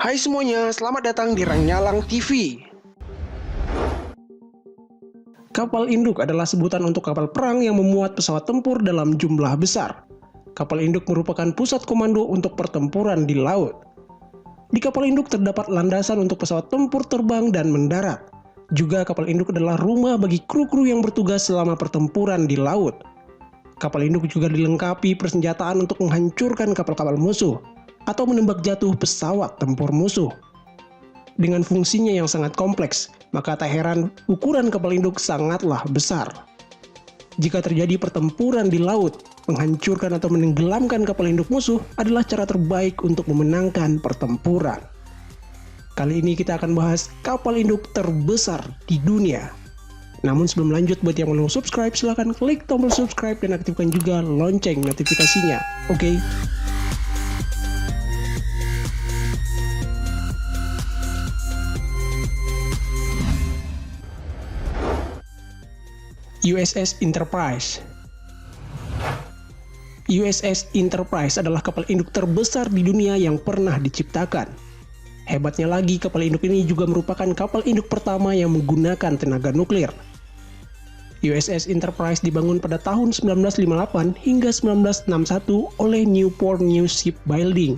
Hai semuanya, selamat datang di Ranyalang TV. Kapal induk adalah sebutan untuk kapal perang yang memuat pesawat tempur dalam jumlah besar. Kapal induk merupakan pusat komando untuk pertempuran di laut. Di kapal induk terdapat landasan untuk pesawat tempur terbang dan mendarat. Juga kapal induk adalah rumah bagi kru-kru yang bertugas selama pertempuran di laut. Kapal induk juga dilengkapi persenjataan untuk menghancurkan kapal-kapal musuh atau menembak jatuh pesawat tempur musuh. Dengan fungsinya yang sangat kompleks, maka tak heran ukuran kapal induk sangatlah besar. Jika terjadi pertempuran di laut, menghancurkan atau menenggelamkan kapal induk musuh adalah cara terbaik untuk memenangkan pertempuran. Kali ini kita akan bahas kapal induk terbesar di dunia. Namun sebelum lanjut, buat yang belum subscribe, silahkan klik tombol subscribe dan aktifkan juga lonceng notifikasinya. Oke? USS Enterprise. USS Enterprise adalah kapal induk terbesar di dunia yang pernah diciptakan. Hebatnya lagi, kapal induk ini juga merupakan kapal induk pertama yang menggunakan tenaga nuklir. USS Enterprise dibangun pada tahun 1958 hingga 1961 oleh Newport News Shipbuilding.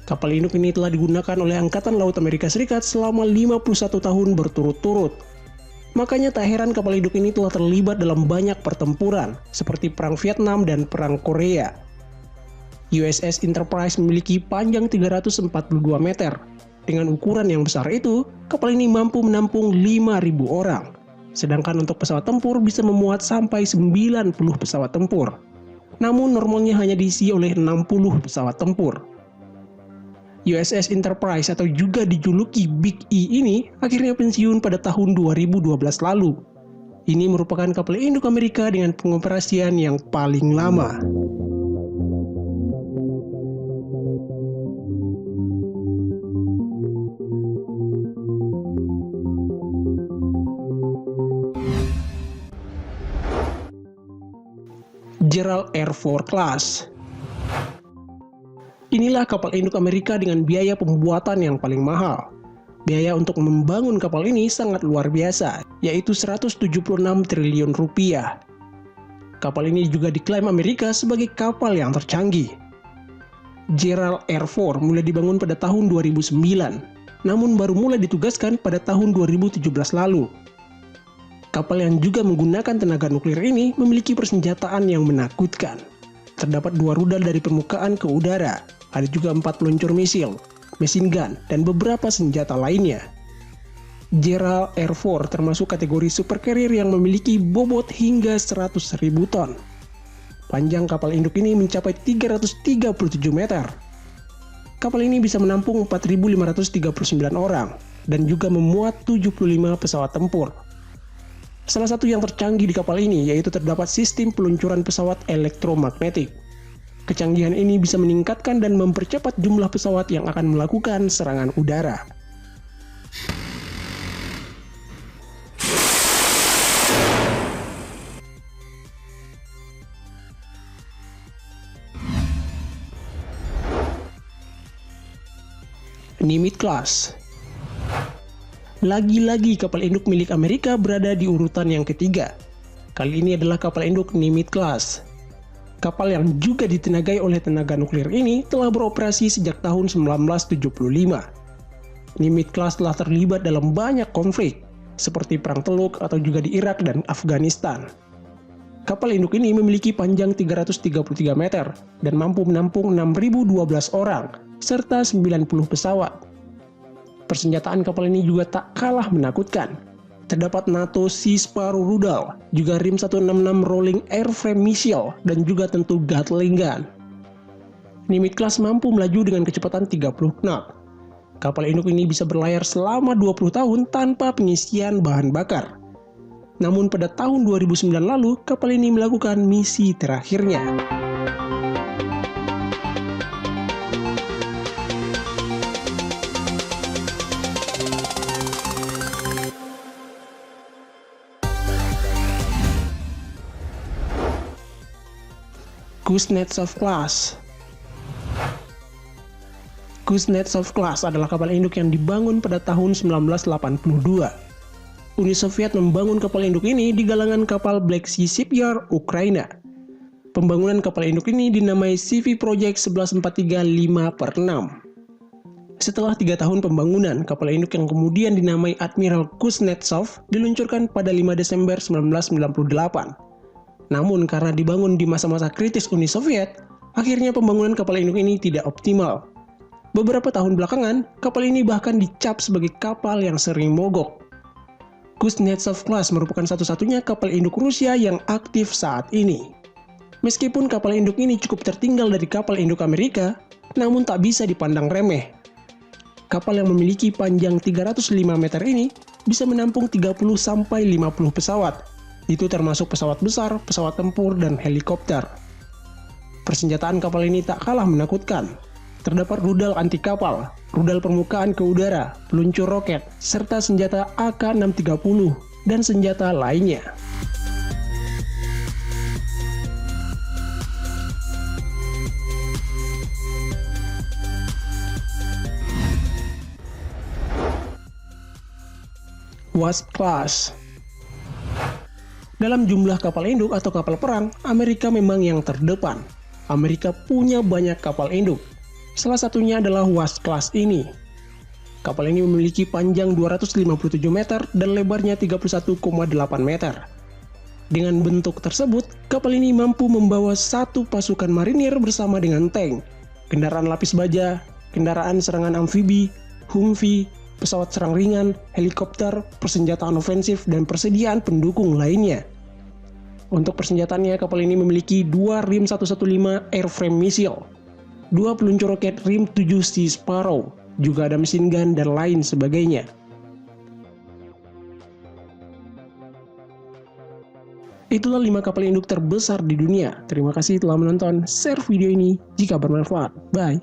Kapal induk ini telah digunakan oleh Angkatan Laut Amerika Serikat selama 51 tahun berturut-turut. Makanya tak heran kapal induk ini telah terlibat dalam banyak pertempuran, seperti Perang Vietnam dan Perang Korea. USS Enterprise memiliki panjang 342 meter. Dengan ukuran yang besar itu, kapal ini mampu menampung 5.000 orang. Sedangkan untuk pesawat tempur bisa memuat sampai 90 pesawat tempur. Namun normalnya hanya diisi oleh 60 pesawat tempur. USS Enterprise atau juga dijuluki Big E ini akhirnya pensiun pada tahun 2012 lalu. Ini merupakan kapal induk Amerika dengan pengoperasian yang paling lama. Gerald R. Ford Class. Inilah kapal induk Amerika dengan biaya pembuatan yang paling mahal. Biaya untuk membangun kapal ini sangat luar biasa, yaitu 176 triliun rupiah. Kapal ini juga diklaim Amerika sebagai kapal yang tercanggih. Gerald R. Ford mulai dibangun pada tahun 2009, namun baru mulai ditugaskan pada tahun 2017 lalu. Kapal yang juga menggunakan tenaga nuklir ini memiliki persenjataan yang menakutkan. Terdapat 2 rudal dari permukaan ke udara. Ada juga 4 peluncur misil, mesin gun, dan beberapa senjata lainnya. Gerald R. Ford termasuk kategori super carrier yang memiliki bobot hingga 100.000 ton. Panjang kapal induk ini mencapai 337 meter. Kapal ini bisa menampung 4.539 orang dan juga memuat 75 pesawat tempur. Salah satu yang tercanggih di kapal ini yaitu terdapat sistem peluncuran pesawat elektromagnetik. Kecanggihan ini bisa meningkatkan dan mempercepat jumlah pesawat yang akan melakukan serangan udara. Nimitz Class. Lagi-lagi kapal induk milik Amerika berada di urutan yang ketiga. Kali ini adalah kapal induk Nimitz Class. Kapal yang juga ditenagai oleh tenaga nuklir ini telah beroperasi sejak tahun 1975. Nimitz Class telah terlibat dalam banyak konflik, seperti Perang Teluk atau juga di Irak dan Afghanistan. Kapal induk ini memiliki panjang 333 meter dan mampu menampung 6.012 orang, serta 90 pesawat. Persenjataan kapal ini juga tak kalah menakutkan. Terdapat NATO Sea Sparrow rudal, juga RIM 166 Rolling Airframe Missile, dan juga tentu Gatling gun. Nimitz Class mampu melaju dengan kecepatan 30 knot. Kapal induk ini bisa berlayar selama 20 tahun tanpa pengisian bahan bakar. Namun pada tahun 2009 lalu, kapal ini melakukan misi terakhirnya. Kuznetsov Class. Kuznetsov Class adalah kapal induk yang dibangun pada tahun 1982. Uni Soviet membangun kapal induk ini di galangan kapal Black Sea Shipyard, Ukraina. Pembangunan kapal induk ini dinamai CV Project 11435/6. Setelah 3 tahun pembangunan, kapal induk yang kemudian dinamai Admiral Kuznetsov diluncurkan pada 5 Desember 1998. Namun karena dibangun di masa-masa kritis Uni Soviet, akhirnya pembangunan kapal induk ini tidak optimal. Beberapa tahun belakangan, kapal ini bahkan dicap sebagai kapal yang sering mogok. Kuznetsov Class merupakan satu-satunya kapal induk Rusia yang aktif saat ini. Meskipun kapal induk ini cukup tertinggal dari kapal induk Amerika, namun tak bisa dipandang remeh. Kapal yang memiliki panjang 305 meter ini bisa menampung 30-50 pesawat. Itu termasuk pesawat besar, pesawat tempur, dan helikopter. Persenjataan kapal ini tak kalah menakutkan. Terdapat rudal anti kapal, rudal permukaan ke udara, peluncur roket, serta senjata AK-630 dan senjata lainnya. Wasp Class. Dalam jumlah kapal induk atau kapal perang, Amerika memang yang terdepan. Amerika punya banyak kapal induk. Salah satunya adalah Wasp Class ini. Kapal ini memiliki panjang 257 meter dan lebarnya 31,8 meter. Dengan bentuk tersebut, kapal ini mampu membawa satu pasukan marinir bersama dengan tank, kendaraan lapis baja, kendaraan serangan amfibi, Humvee, pesawat serang ringan, helikopter, persenjataan ofensif, dan persediaan pendukung lainnya. Untuk persenjataannya, kapal ini memiliki 2 RIM 115 airframe missile, 2 peluncur roket RIM 7 Sea Sparrow, juga ada mesin gun dan lain sebagainya. Itulah 5 kapal induk terbesar di dunia. Terima kasih telah menonton. Share video ini jika bermanfaat. Bye.